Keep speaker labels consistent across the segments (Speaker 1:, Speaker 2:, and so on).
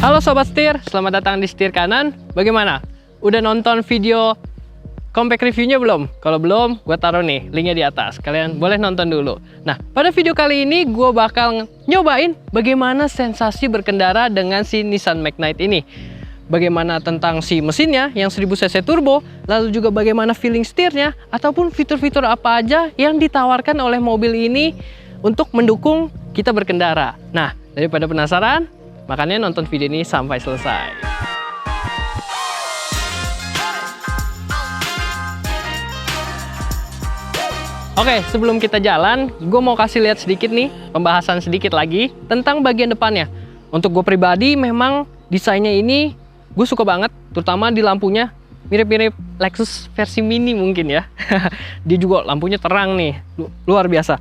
Speaker 1: Halo Sobat Setir, selamat datang di Setir Kanan. Bagaimana? Udah nonton video compact reviewnya belum? Kalau belum, gue taruh nih linknya di atas. Kalian boleh nonton dulu. Nah, pada video kali ini gue bakal nyobain bagaimana sensasi berkendara dengan si Nissan Magnite ini. Bagaimana tentang si mesinnya yang 1000 cc turbo, lalu juga bagaimana feeling setirnya, ataupun fitur-fitur apa aja yang ditawarkan oleh mobil ini untuk mendukung kita berkendara. Nah, daripada penasaran, makanya nonton video ini sampai selesai. Oke, sebelum kita jalan, gue mau kasih lihat sedikit nih, pembahasan sedikit lagi tentang bagian depannya. Untuk gue pribadi, memang desainnya ini gue suka banget, terutama di lampunya mirip-mirip Lexus versi mini mungkin ya. Dia juga lampunya terang nih, luar biasa.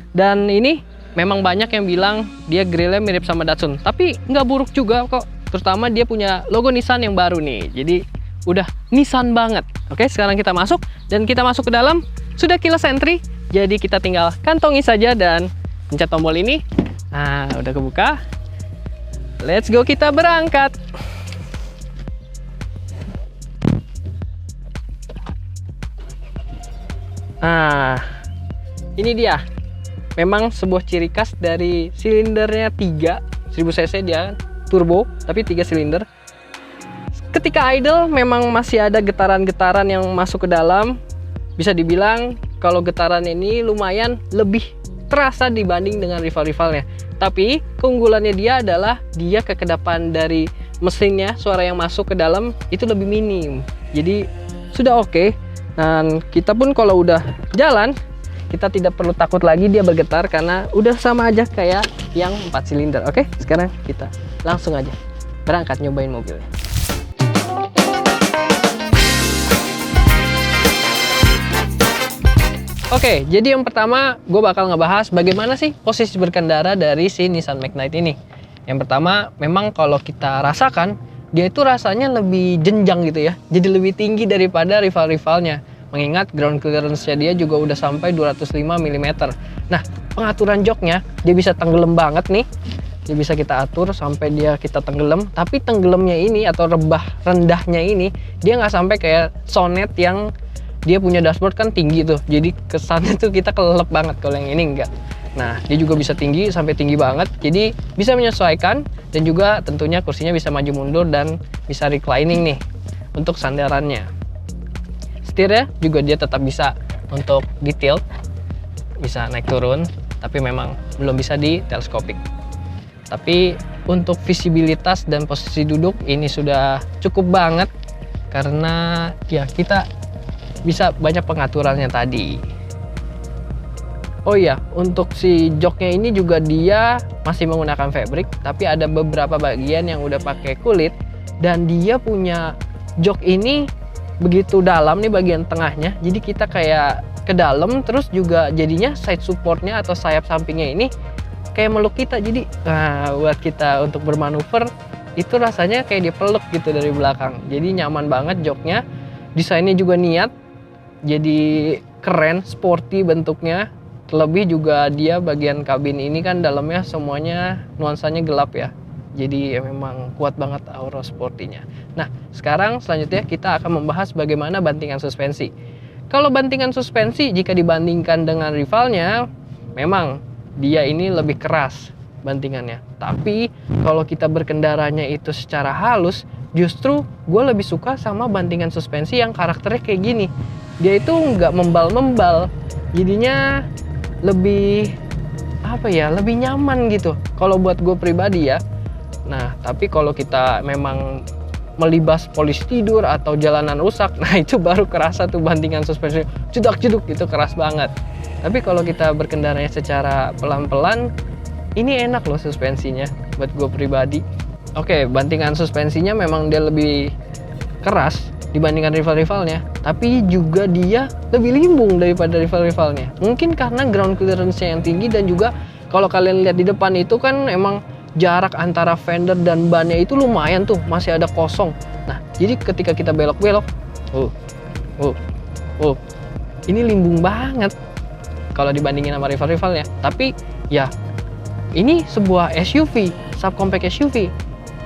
Speaker 1: Dan ini memang banyak yang bilang dia grillnya mirip sama Datsun, tapi nggak buruk juga kok. Terutama dia punya logo Nissan yang baru nih, jadi udah Nissan banget. Oke, sekarang kita masuk dan kita masuk ke dalam. Sudah keyless entry, jadi kita tinggal kantongi saja dan pencet tombol ini. Nah, udah kebuka. Let's go, kita berangkat. Nah, ini dia. Memang sebuah ciri khas dari silindernya 3, 1000 cc dia turbo, tapi 3 silinder. Ketika idle memang masih ada getaran-getaran yang masuk ke dalam. Bisa dibilang kalau getaran ini lumayan lebih terasa dibanding dengan rival-rivalnya. Tapi keunggulannya dia adalah dia kekedapan dari mesinnya, suara yang masuk ke dalam itu lebih minim. Jadi sudah oke. Dan kita pun kalau udah jalan, kita tidak perlu takut lagi dia bergetar karena udah sama aja kayak yang 4 silinder. Oke, sekarang kita langsung aja berangkat nyobain mobilnya. Oke, jadi yang pertama gue bakal ngebahas bagaimana sih posisi berkendara dari si Nissan Magnite ini. Yang pertama, memang kalau kita rasakan, dia itu rasanya lebih jenjang gitu ya. Jadi lebih tinggi daripada rival-rivalnya. Mengingat ground clearance-nya dia juga udah sampai 205 mm. Nah, pengaturan joknya dia bisa tenggelam banget nih. Dia bisa kita atur sampai kita tenggelam. Tapi tenggelamnya ini atau rebah rendahnya ini, dia nggak sampai kayak Sonet yang dia punya dashboard kan tinggi tuh. Jadi kesannya tuh kita kelelep banget, kalau yang ini enggak. Nah, dia juga bisa tinggi sampai tinggi banget. Jadi bisa menyesuaikan dan juga tentunya kursinya bisa maju mundur dan bisa reclining nih untuk sandarannya. Setirnya juga dia tetap bisa untuk di tilt, bisa naik turun, tapi memang belum bisa di teleskopik. Tapi untuk visibilitas dan posisi duduk ini sudah cukup banget karena ya kita bisa banyak pengaturannya tadi. Oh iya, untuk si joknya ini juga dia masih menggunakan fabric, tapi ada beberapa bagian yang udah pakai kulit. Dan dia punya jok ini begitu dalam nih bagian tengahnya, jadi kita kayak ke dalam, terus juga jadinya side supportnya atau sayap sampingnya ini kayak meluk kita. Jadi buat kita untuk bermanuver itu rasanya kayak dipeluk gitu dari belakang. Jadi nyaman banget joknya. Desainnya juga niat, jadi keren, sporty bentuknya. Terlebih juga dia bagian kabin ini kan dalamnya semuanya nuansanya gelap ya. Jadi ya memang kuat banget aura sportinya. Nah, sekarang selanjutnya kita akan membahas bagaimana bantingan suspensi. Kalau bantingan suspensi jika dibandingkan dengan rivalnya, memang dia ini lebih keras bantingannya. Tapi kalau kita berkendaranya itu secara halus, justru gue lebih suka sama bantingan suspensi yang karakternya kayak gini. Dia itu nggak membal-membal, jadinya lebih lebih nyaman gitu kalau buat gue pribadi ya. Nah, tapi kalau kita memang melibas polis tidur atau jalanan rusak, nah itu baru kerasa tuh bantingan suspensi jeduk-jeduk, itu keras banget. Tapi kalau kita berkendaranya secara pelan-pelan, ini enak loh suspensinya buat gue pribadi. Oke, bantingan suspensinya memang dia lebih keras dibandingkan rival-rivalnya, tapi juga dia lebih limbung daripada rival-rivalnya. Mungkin karena ground clearance-nya yang tinggi, dan juga kalau kalian lihat di depan itu kan emang jarak antara fender dan bannya itu lumayan tuh, masih ada kosong. Nah, jadi ketika kita belok-belok, ini limbung banget kalau dibandingin sama rival-rivalnya. Tapi ya ini sebuah SUV, subcompact SUV.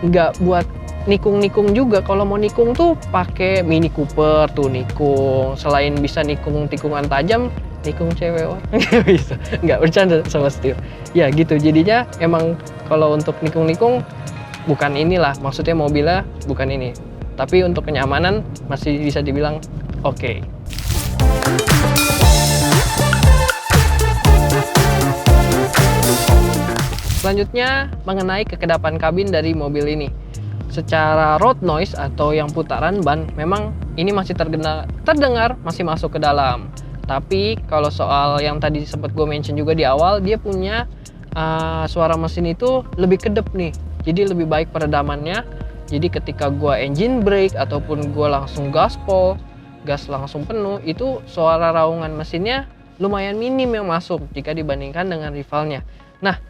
Speaker 1: nggak buat nikung-nikung juga. Kalau mau nikung tuh pakai Mini Cooper tuh nikung. Selain bisa nikung tikungan tajam, nikung cewek orang nggak bisa. Nggak, bercanda sama setir. Ya gitu, jadinya emang kalau untuk nikung-nikung bukan inilah, maksudnya mobilnya bukan ini. Tapi untuk kenyamanan masih bisa dibilang oke. Selanjutnya mengenai kekedapan kabin dari mobil ini. Secara road noise atau yang putaran ban, memang ini masih terdengar masih masuk ke dalam. Tapi kalau soal yang tadi sempat gue mention juga di awal, dia punya suara mesin itu lebih kedap nih. Jadi lebih baik peredamannya. Jadi ketika gue engine brake ataupun gue langsung gaspol, gas langsung penuh, itu suara raungan mesinnya lumayan minim yang masuk jika dibandingkan dengan rivalnya. Nah,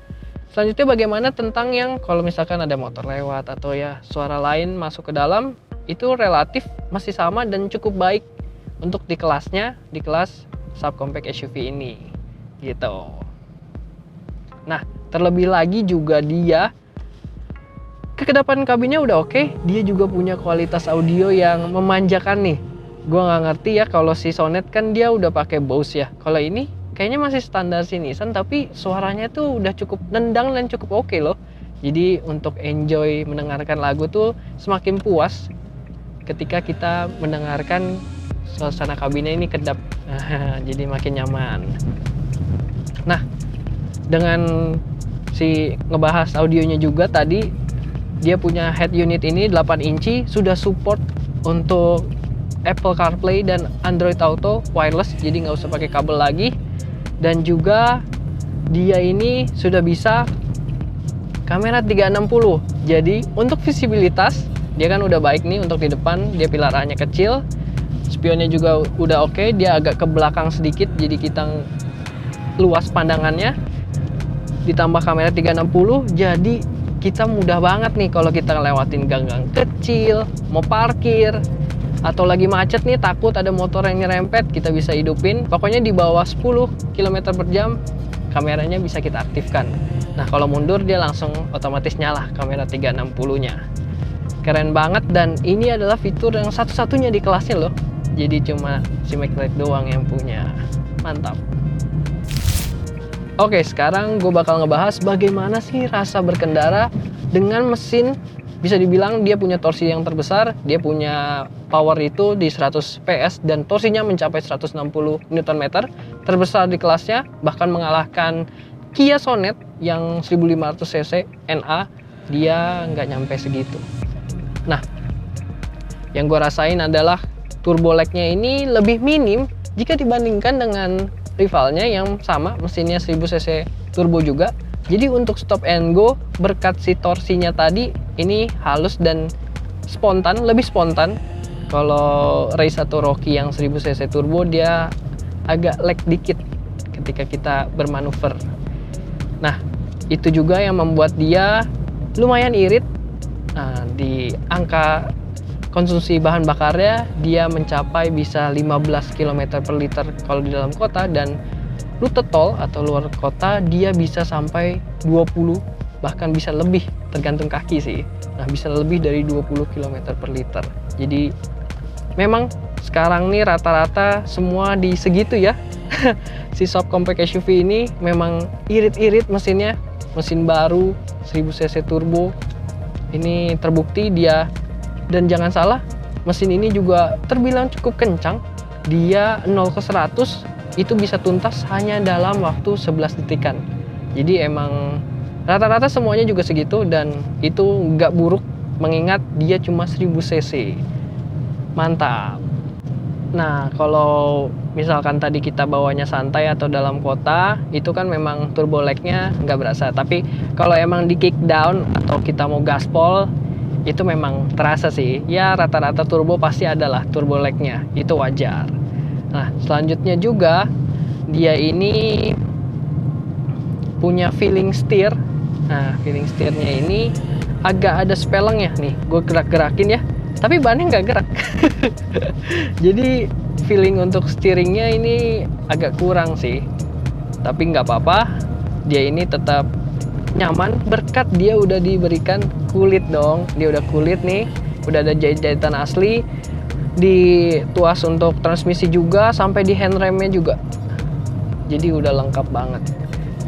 Speaker 1: selanjutnya bagaimana tentang yang kalau misalkan ada motor lewat atau ya suara lain masuk ke dalam, itu relatif masih sama dan cukup baik untuk di kelasnya, di kelas subcompact SUV ini gitu. Nah, terlebih lagi juga dia kekedapan kabinnya udah oke, dia juga punya kualitas audio yang memanjakan nih. Gue nggak ngerti ya, kalau si Sonet kan dia udah pakai Bose ya. Kalau ini kayaknya masih standar si Nissan, tapi suaranya tuh udah cukup nendang dan cukup oke loh. Jadi untuk enjoy mendengarkan lagu tuh semakin puas ketika kita mendengarkan suasana kabinnya ini kedap. Jadi makin nyaman. Nah, dengan si ngebahas audionya juga tadi, dia punya head unit ini 8 inci, sudah support untuk Apple CarPlay dan Android Auto wireless, jadi nggak usah pakai kabel lagi. Dan juga dia ini sudah bisa kamera 360. Jadi untuk visibilitas dia kan udah baik nih. Untuk di depan dia pilarannya kecil, spionnya juga udah oke. Dia agak ke belakang sedikit, jadi kita luas pandangannya. Ditambah kamera 360, jadi kita mudah banget nih kalau kita ngelewatin gang-gang kecil, mau parkir, atau lagi macet nih takut ada motor yang nyerempet, kita bisa hidupin. Pokoknya di bawah 10 km per jam kameranya bisa kita aktifkan. Nah, kalau mundur dia langsung otomatis nyala kamera 360-nya. Keren banget, dan ini adalah fitur yang satu-satunya di kelasnya loh. Jadi cuma si McLaren doang yang punya. Mantap. Oke, sekarang gue bakal ngebahas bagaimana sih rasa berkendara dengan mesin. Bisa dibilang dia punya torsi yang terbesar, dia punya power itu di 100 PS dan torsinya mencapai 160 Nm, terbesar di kelasnya, bahkan mengalahkan Kia Sonet yang 1500 cc NA, dia nggak nyampe segitu. Nah, yang gue rasain adalah turbo lag-nya ini lebih minim jika dibandingkan dengan rivalnya yang sama mesinnya 1000 cc turbo juga. Jadi untuk stop and go berkat si torsinya tadi ini halus dan spontan, lebih spontan. Kalau Race atau Rocky yang 1000 cc turbo dia agak lag dikit ketika kita bermanuver. Nah, itu juga yang membuat dia lumayan irit. Nah, di angka konsumsi bahan bakarnya dia mencapai bisa 15 km per liter kalau di dalam kota, dan rute tol atau luar kota dia bisa sampai 20, bahkan bisa lebih tergantung kaki sih. Nah, bisa lebih dari 20 km per liter. Jadi memang sekarang nih rata-rata semua di segitu ya. Si subcompact SUV ini memang irit-irit mesinnya, mesin baru 1000 cc turbo. Ini terbukti dia. Dan jangan salah, mesin ini juga terbilang cukup kencang. Dia 0 ke 100 itu bisa tuntas hanya dalam waktu 11 detikan. Jadi emang rata-rata semuanya juga segitu, dan itu nggak buruk mengingat dia cuma 1000 cc. Mantap. Nah, kalau misalkan tadi kita bawanya santai atau dalam kota, itu kan memang turbo lag-nya nggak berasa. Tapi kalau emang di kick down atau kita mau gaspol, itu memang terasa sih. Ya rata-rata turbo pasti adalah turbo lag-nya, itu wajar. Nah, selanjutnya juga dia ini punya feeling steer. Nah, feeling steernya ini agak ada spelengnya nih. Gue gerak-gerakin ya, tapi bannya nggak gerak. Jadi feeling untuk steeringnya ini agak kurang sih. Tapi nggak apa-apa, dia ini tetap nyaman berkat dia udah diberikan kulit dong. Dia udah kulit nih, udah ada jahit-jahitan asli, di tuas untuk transmisi juga, sampai di handremnya juga. Jadi udah lengkap banget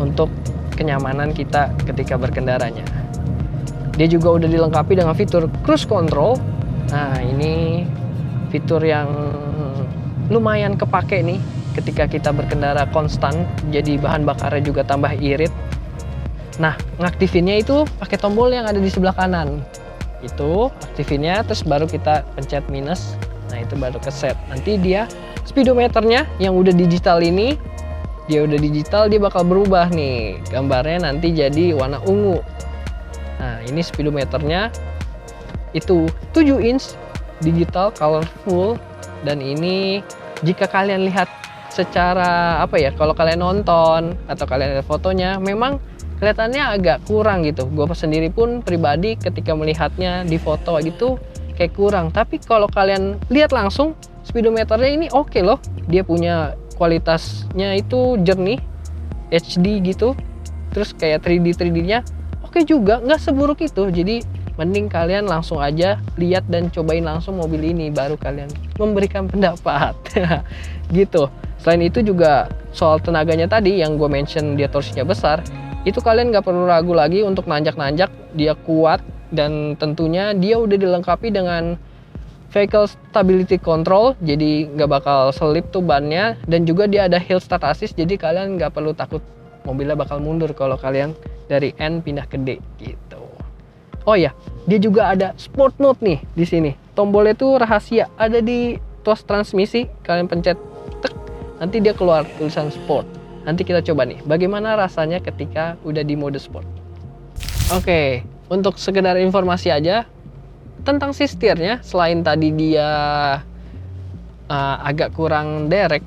Speaker 1: untuk kenyamanan kita ketika berkendaranya. Dia juga udah dilengkapi dengan fitur cruise control. Nah, ini fitur yang lumayan kepake nih ketika kita berkendara konstan, jadi bahan bakarnya juga tambah irit. Nah, ngaktifinnya itu pakai tombol yang ada di sebelah kanan. Itu aktifinnya, terus baru kita pencet minus. Nah, itu baru ke set. Nanti dia speedometernya yang udah digital ini, dia udah digital, dia bakal berubah nih. Gambarnya nanti jadi warna ungu. Nah, ini speedometernya itu 7 inch digital colorful, dan ini jika kalian lihat secara kalau kalian nonton atau kalian lihat fotonya, memang kelihatannya agak kurang gitu. Gue sendiri pun pribadi ketika melihatnya di foto gitu kayak kurang. Tapi kalau kalian lihat langsung, speedometernya ini oke loh. Dia punya kualitasnya itu jernih, HD gitu. Terus kayak 3D-nya oke juga, nggak seburuk itu. Jadi mending kalian langsung aja lihat dan cobain langsung mobil ini, baru kalian memberikan pendapat. Gitu. Selain itu juga soal tenaganya tadi yang gue mention, dia torsinya besar, itu kalian nggak perlu ragu lagi untuk nanjak-nanjak, dia kuat, dan tentunya dia udah dilengkapi dengan vehicle stability control, jadi nggak bakal selip tuh bannya, dan juga dia ada hill start assist, jadi kalian nggak perlu takut mobilnya bakal mundur kalau kalian dari N pindah ke D gitu. Oh ya, dia juga ada sport mode nih di sini. Tombolnya tuh rahasia, ada di tuas transmisi, kalian pencet tek, nanti dia keluar tulisan sport. Nanti kita coba nih, bagaimana rasanya ketika udah di mode sport. Oke, untuk sekedar informasi aja tentang si setirnya, selain tadi dia agak kurang derek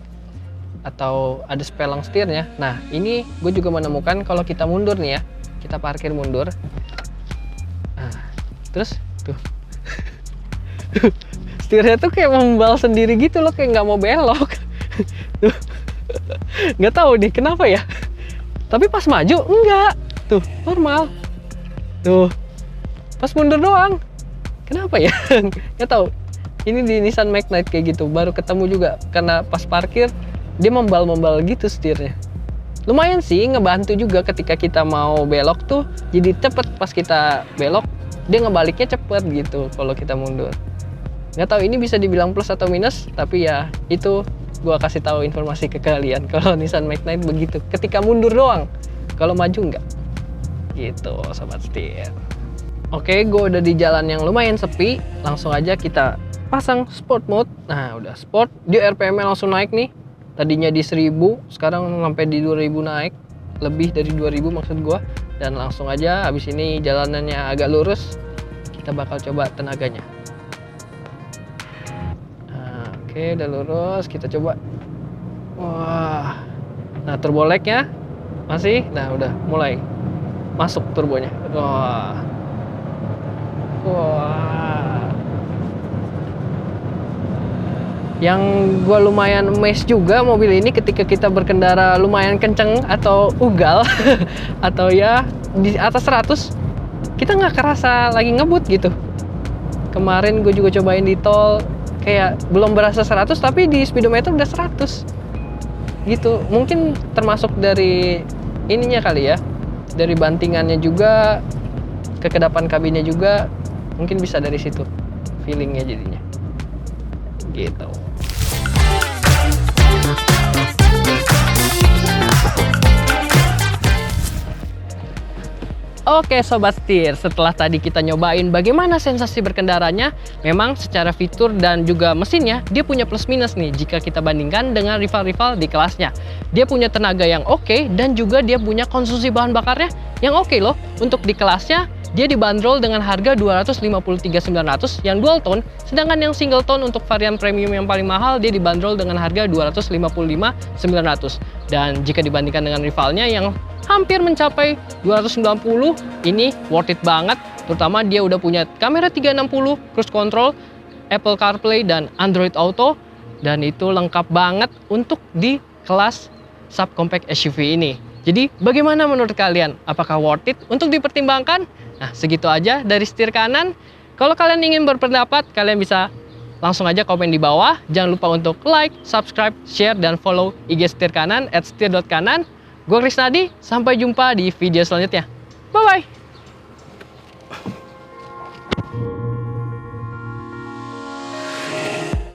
Speaker 1: atau ada spelang setirnya. Nah, ini gue juga menemukan kalau kita mundur nih ya, kita parkir mundur. Nah, terus tuh, setirnya tuh kayak membal sendiri gitu loh, kayak nggak mau belok. Tuh. Nggak tahu nih kenapa ya, tapi pas maju enggak, tuh normal, tuh pas mundur doang, kenapa ya? Nggak tahu. Ini di Nissan Magnite kayak gitu, baru ketemu juga, karena pas parkir dia membal gitu setirnya. Lumayan sih ngebantu juga ketika kita mau belok tuh, jadi cepet pas kita belok, dia ngebaliknya cepet gitu kalau kita mundur. Nggak tahu ini bisa dibilang plus atau minus, tapi ya itu gua kasih tahu informasi ke kalian kalau Nissan Magnite begitu, ketika mundur doang, kalau maju enggak gitu sobat setir. Oke, gue udah di jalan yang lumayan sepi, langsung aja kita pasang sport mode. Nah, udah sport, dia RPM-nya langsung naik nih, tadinya di 1000 sekarang sampai di 2000 naik, lebih dari 2000 maksud gua. Dan langsung aja habis ini jalanannya agak lurus, kita bakal coba tenaganya. Oke, udah lurus, kita coba. Wah. Nah, turbo lag-nya masih. Nah, udah mulai masuk turbonya. Wah. Wah. Yang gue lumayan amazed juga mobil ini ketika kita berkendara lumayan kenceng atau ugal atau ya di atas 100, kita nggak kerasa lagi ngebut gitu. Kemarin gue juga cobain di tol, kayak belum berasa 100 tapi di speedometer udah 100 gitu. Mungkin termasuk dari ininya kali ya, dari bantingannya juga, kekedapan kabinnya juga, mungkin bisa dari situ feelingnya jadinya gitu. Oke sobat setir, setelah tadi kita nyobain bagaimana sensasi berkendaranya, memang secara fitur dan juga mesinnya dia punya plus minus nih jika kita bandingkan dengan rival-rival di kelasnya. Dia punya tenaga yang oke, dan juga dia punya konsumsi bahan bakarnya yang oke loh. Untuk di kelasnya dia dibanderol dengan harga 253.900 yang dual tone, sedangkan yang single tone untuk varian premium yang paling mahal dia dibanderol dengan harga 255.900. Dan jika dibandingkan dengan rivalnya yang hampir mencapai 290, ini worth it banget. Terutama dia udah punya kamera 360, cruise control, Apple CarPlay dan Android Auto, dan itu lengkap banget untuk di kelas subcompact SUV ini. Jadi bagaimana menurut kalian? Apakah worth it untuk dipertimbangkan? Nah, segitu aja dari setir kanan. Kalau kalian ingin berpendapat, kalian bisa langsung aja komen di bawah. Jangan lupa untuk like, subscribe, share, dan follow IG setir kanan @setir.kanan. Gue Krisnadi, sampai jumpa di video selanjutnya. Bye-bye!